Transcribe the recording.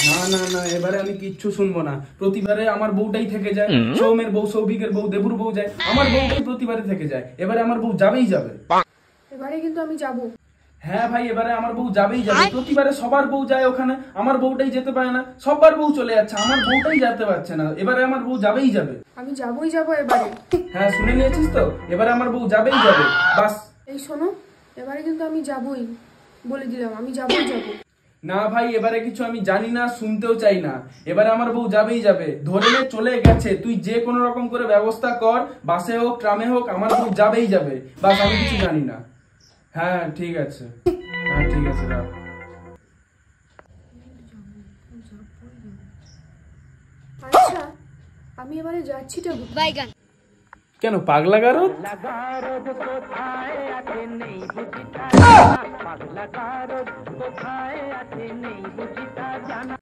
না না না, এবারে আমি কিচ্ছু শুনবো না। প্রতিবারে আমার বউটাই থেকে যায়, সৌমের বউ, সৌভিকের বউ, দেবুর বউ যায়, আমার বউটাই প্রতিবারে থেকে যায়। এবারে আমার বউ যাবেই যাবে। এবারে কিন্তু আমি যাব। হ্যাঁ ভাই, এবারে আমার বউ যাবেই যাবে। প্রতিবারে সবার বউ যায় ওখানে, আমার বউটাই যেতে পারে না। সবার বউ চলে যাচ্ছে, আমার বউটাই যেতে পারছে না। এবারে আমার বউ যাবেই যাবে। আমি যাবই যাব এবারে। হ্যাঁ, শুনে নিয়েছিস তো? এবারে আমার বউ যাবেই যাবে, বাস। এই শোনো, এবারে কিন্তু আমি যাবই, বলে দিলাম আমি যাবই যাব। না ভাই, এবারে কিছু আমি জানি না, শুনতেও চাই না। এবারে আমার বউ যাবেই যাবে, ধরে নে চলে গেছে। তুই যে কোনো রকম করে ব্যবস্থা কর, বাসে হোক ট্রামে হোক, আমার বউ যাবেই যাবে, বাস। আমি কিছু জানি না। হ্যাঁ ঠিক আছে, হ্যাঁ ঠিক আছে, রাখ। আচ্ছা, আমি এবারে যাচ্ছিটা কোথায়? কেন পাগলা গারো?